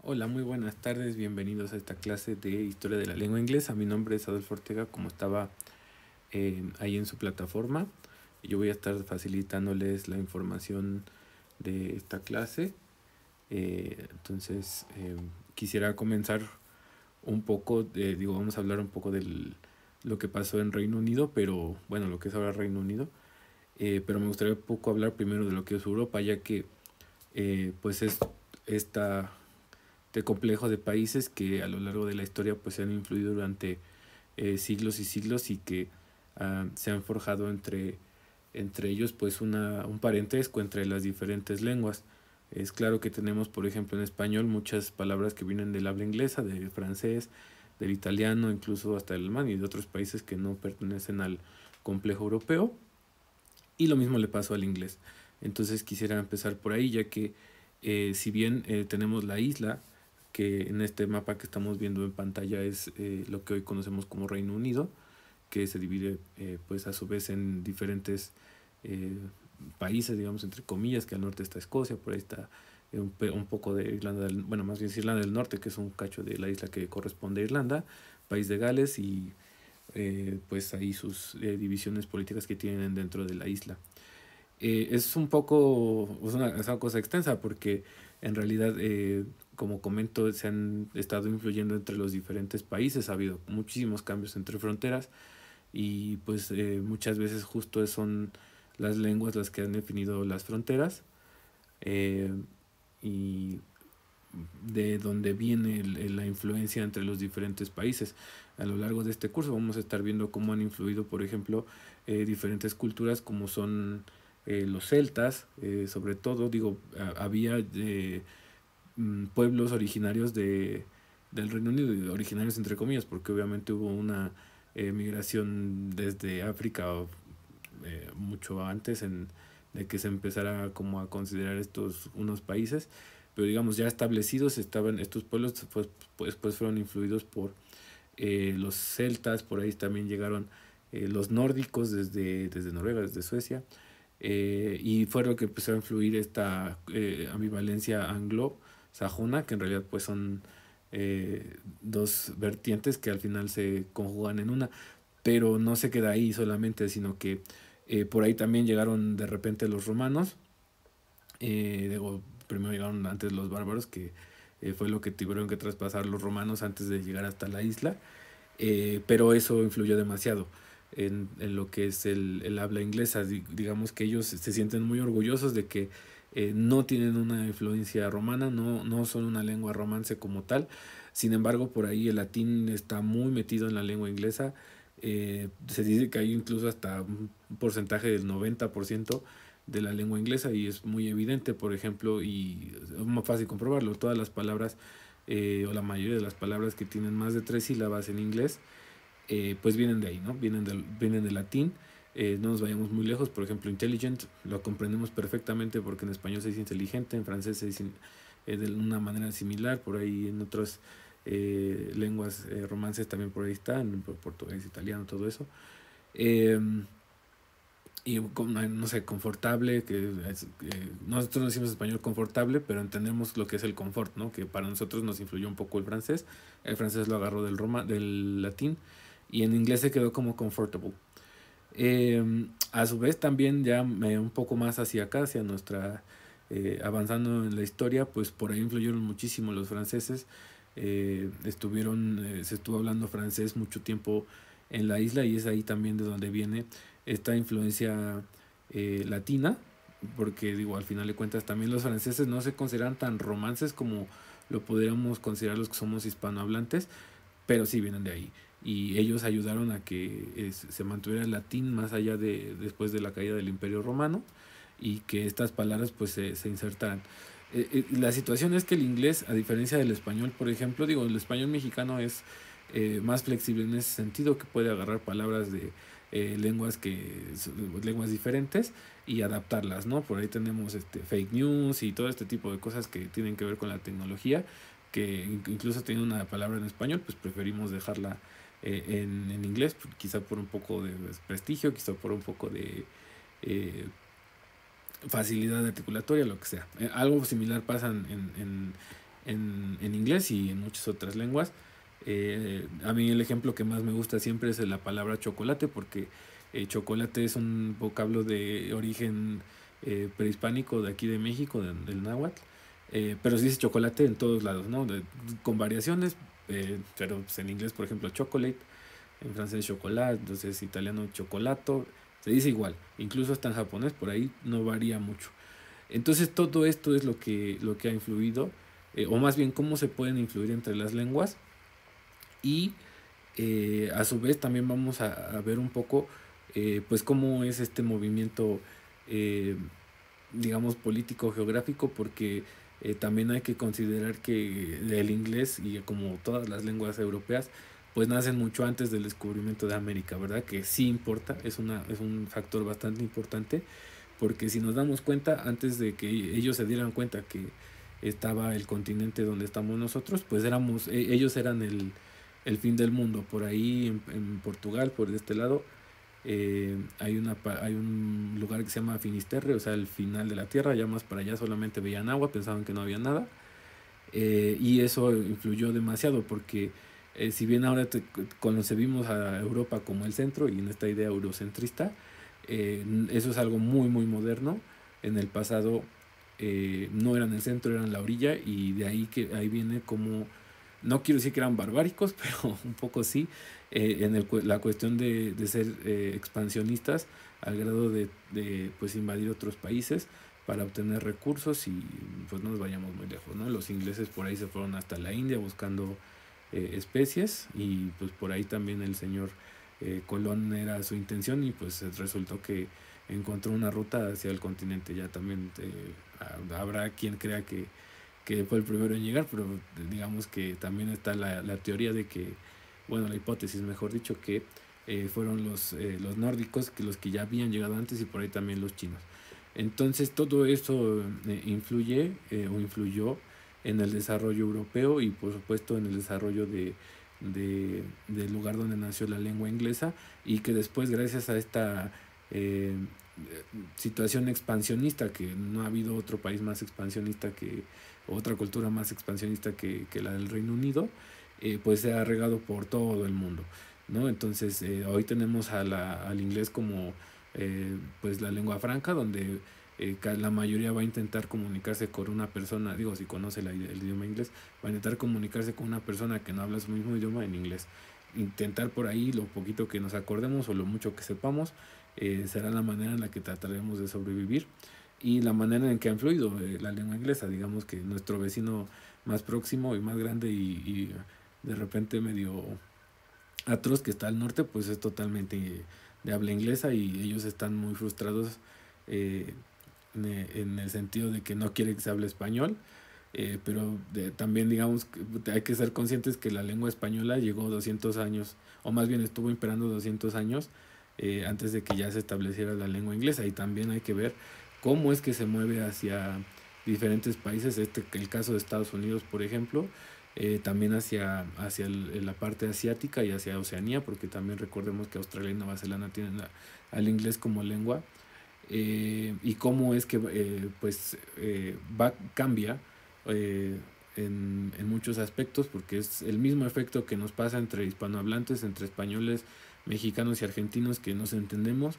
Hola, muy buenas tardes, bienvenidos a esta clase de Historia de la Lengua Inglesa. Mi nombre es Adolfo Ortega, como estaba ahí en su plataforma. Yo voy a estar facilitándoles la información de esta clase. Quisiera comenzar un poco, vamos a hablar un poco de lo que pasó en Reino Unido, pero bueno, lo que es ahora Reino Unido. Pero me gustaría un poco hablar primero de lo que es Europa, ya que pues es esta de complejo de países que a lo largo de la historia pues se han influido durante siglos y siglos y que se han forjado entre ellos pues un parentesco entre las diferentes lenguas. Es claro que tenemos, por ejemplo, en español muchas palabras que vienen del habla inglesa, del francés, del italiano, incluso hasta del alemán y de otros países que no pertenecen al complejo europeo. Y lo mismo le pasó al inglés. Entonces quisiera empezar por ahí, ya que si bien tenemos la isla, que en este mapa que estamos viendo en pantalla es lo que hoy conocemos como Reino Unido, que se divide pues a su vez en diferentes eh, países, digamos entre comillas, que al norte está Escocia, por ahí está un poco de Irlanda bueno, más bien Irlanda del Norte, que es un cacho de la isla que corresponde a Irlanda, país de Gales y pues ahí sus divisiones políticas que tienen dentro de la isla. Es un poco, es una cosa extensa porque en realidad, como comento, se han estado influyendo entre los diferentes países, ha habido muchísimos cambios entre fronteras y pues muchas veces justo son las lenguas las que han definido las fronteras eh, y de donde viene la influencia entre los diferentes países. A lo largo de este curso vamos a estar viendo cómo han influido, por ejemplo, diferentes culturas como son los celtas, sobre todo, había pueblos originarios del Reino Unido, originarios entre comillas, porque obviamente hubo una migración desde África mucho antes de que se empezara como a considerar estos unos países, pero digamos ya establecidos estaban estos pueblos, pues fueron influidos por los celtas, por ahí también llegaron los nórdicos desde Noruega, desde Suecia, y fue lo que empezó a influir esta ambivalencia anglo-sajona, que en realidad pues son dos vertientes que al final se conjugan en una, pero no se queda ahí solamente, sino que por ahí también llegaron de repente los romanos, primero llegaron antes los bárbaros, que fue lo que tuvieron que traspasar los romanos antes de llegar hasta la isla, pero eso influyó demasiado en lo que es el habla inglesa. Digamos que ellos se sienten muy orgullosos de que no tienen una influencia romana, no son una lengua romance como tal. Sin embargo, por ahí el latín está muy metido en la lengua inglesa. Se dice que hay incluso hasta un porcentaje del 90% de la lengua inglesa y es muy evidente, por ejemplo, y es muy fácil comprobarlo. Todas las palabras o la mayoría de las palabras que tienen más de 3 sílabas en inglés, pues vienen de ahí, ¿no? Vienen del latín. No nos vayamos muy lejos, por ejemplo, intelligent lo comprendemos perfectamente porque en español se dice inteligente, en francés se dice de una manera similar, por ahí en otras lenguas romances también por ahí está, en portugués, italiano, todo eso. Eh, y no sé, confortable, nosotros no decimos español confortable, pero entendemos lo que es el confort, ¿no? Que para nosotros nos influyó un poco el francés lo agarró del latín, y en inglés se quedó como comfortable. A su vez también ya un poco más hacia acá, hacia nuestra, avanzando en la historia, pues por ahí influyeron muchísimo los franceses, se estuvo hablando francés mucho tiempo en la isla y es ahí también de donde viene esta influencia latina, porque digo, al final de cuentas también los franceses no se consideran tan romances como lo podríamos considerar los que somos hispanohablantes, pero sí vienen de ahí. Y ellos ayudaron a que se mantuviera el latín más allá después de la caída del Imperio Romano y que estas palabras pues se insertaran. La situación es que el inglés, a diferencia del español, por ejemplo, digo, el español mexicano es más flexible en ese sentido, que puede agarrar palabras de lenguas diferentes y adaptarlas, ¿no? Por ahí tenemos fake news y todo este tipo de cosas que tienen que ver con la tecnología, que incluso tiene una palabra en español, pues preferimos dejarla en inglés, quizá por un poco de prestigio, quizá por un poco de eh, facilidad articulatoria, lo que sea. Algo similar pasa en inglés y en muchas otras lenguas. A mí el ejemplo que más me gusta siempre es la palabra chocolate, porque chocolate es un vocablo de origen prehispánico de aquí de México, del náhuatl, pero se dice chocolate en todos lados, ¿no? Con variaciones, pero pues, en inglés, por ejemplo, chocolate, en francés chocolate, entonces italiano chocolato, se dice igual, incluso hasta en japonés, por ahí no varía mucho. Entonces todo esto es lo que ha influido, o más bien cómo se pueden influir entre las lenguas y a su vez también vamos a ver un poco pues cómo es este movimiento eh, digamos político geográfico, porque también hay que considerar que el inglés y como todas las lenguas europeas pues nacen mucho antes del descubrimiento de América, ¿verdad? Que sí importa, es un factor bastante importante, porque si nos damos cuenta, antes de que ellos se dieran cuenta que estaba el continente donde estamos nosotros, pues ellos eran el fin del mundo. Por ahí en Portugal, por este lado, hay un lugar que se llama Finisterre, o sea, el final de la tierra, ya más para allá solamente veían agua, pensaban que no había nada, y eso influyó demasiado porque si bien ahora concebimos a Europa como el centro y en esta idea eurocentrista, eso es algo muy muy moderno. En el pasado no eran el centro, eran la orilla, y de ahí que ahí viene como, no quiero decir que eran barbáricos, pero un poco sí, la cuestión de ser expansionistas al grado de pues invadir otros países para obtener recursos, y pues no nos vayamos muy lejos, ¿no? Los ingleses por ahí se fueron hasta la India buscando especies, y pues por ahí también el señor Colón era su intención, y pues resultó que encontró una ruta hacia el continente. Ya también habrá quien crea que fue el primero en llegar, pero digamos que también está la teoría de que, bueno, la hipótesis, mejor dicho, que fueron los nórdicos que los que ya habían llegado antes, y por ahí también los chinos. Entonces todo eso influye o influyó en el desarrollo europeo, y por supuesto en el desarrollo del lugar donde nació la lengua inglesa, y que después, gracias a esta eh, situación expansionista, que no ha habido otro país más expansionista otra cultura más expansionista que la del Reino Unido, pues se ha regado por todo el mundo, ¿no? Entonces hoy tenemos al inglés como pues la lengua franca, donde la mayoría va a intentar comunicarse con una persona, digo, si conoce el idioma inglés, va a intentar comunicarse con una persona que no habla su mismo idioma en inglés. Intentar por ahí lo poquito que nos acordemos o lo mucho que sepamos, será la manera en la que trataremos de sobrevivir, y la manera en que ha influido la lengua inglesa. Digamos que nuestro vecino más próximo y más grande y de repente medio atroz, que está al norte, pues es totalmente de habla inglesa, y ellos están muy frustrados eh, en el sentido de que no quieren que se hable español, pero también digamos que hay que ser conscientes que la lengua española llegó 200 años, o más bien estuvo imperando 200 años antes de que ya se estableciera la lengua inglesa, y también hay que ver cómo es que se mueve hacia diferentes países, el caso de Estados Unidos, por ejemplo, también hacia la parte asiática y hacia Oceanía, porque también recordemos que Australia y Nueva Zelanda tienen al inglés como lengua, y cómo es que pues cambia en muchos aspectos, porque es el mismo efecto que nos pasa entre hispanohablantes, entre españoles, mexicanos y argentinos, que nos entendemos,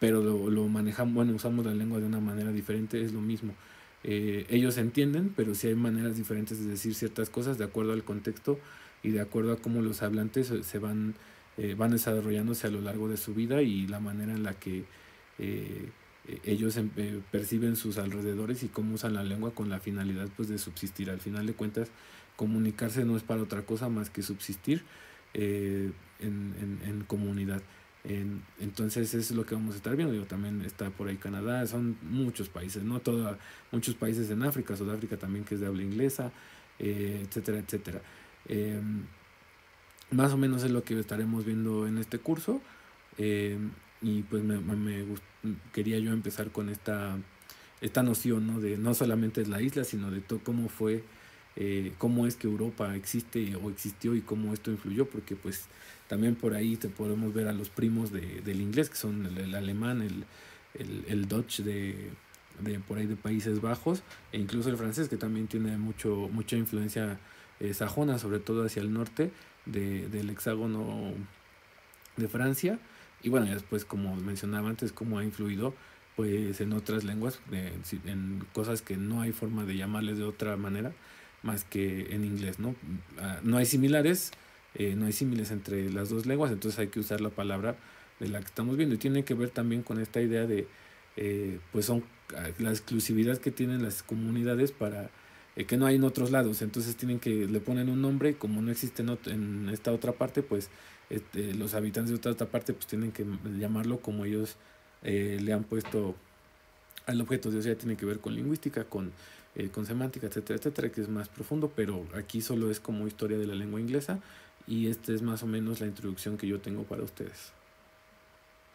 pero lo manejamos, bueno, usamos la lengua de una manera diferente, es lo mismo. Ellos entienden, pero sí hay maneras diferentes de decir ciertas cosas de acuerdo al contexto y de acuerdo a cómo los hablantes van desarrollándose a lo largo de su vida, y la manera en la que eh, ellos perciben sus alrededores y cómo usan la lengua con la finalidad pues de subsistir. Al final de cuentas, comunicarse no es para otra cosa más que subsistir en comunidad. Entonces eso es lo que vamos a estar viendo. Digo, también está por ahí Canadá, son muchos países, no toda, muchos países en África, Sudáfrica también, que es de habla inglesa, etcétera, etcétera. Eh, Más o menos es lo que estaremos viendo en este curso, eh, y pues quería yo empezar con esta noción, ¿no? De no solamente es la isla, sino de todo cómo fue, cómo es que Europa existe o existió, y cómo esto influyó, porque pues también por ahí te podemos ver a los primos del inglés, que son el alemán, el Dutch de por ahí de Países Bajos, e incluso el francés, que también tiene mucha influencia sajona, sobre todo hacia el norte del hexágono de Francia. Y bueno, ya después, como mencionaba antes, cómo ha influido pues en otras lenguas, en cosas que no hay forma de llamarles de otra manera más que en inglés, ¿no? No hay similares, no hay símiles entre las dos lenguas, entonces hay que usar la palabra de la que estamos viendo. Y tiene que ver también con esta idea de, pues son la exclusividad que tienen las comunidades para que no hay en otros lados. Entonces le ponen un nombre, y como no existe en esta otra parte, pues los habitantes de otra parte pues tienen que llamarlo como ellos le han puesto al objeto. O sea, tiene que ver con lingüística, con semántica, etcétera, etcétera, que es más profundo, pero aquí solo es como historia de la lengua inglesa, y esta es más o menos la introducción que yo tengo para ustedes.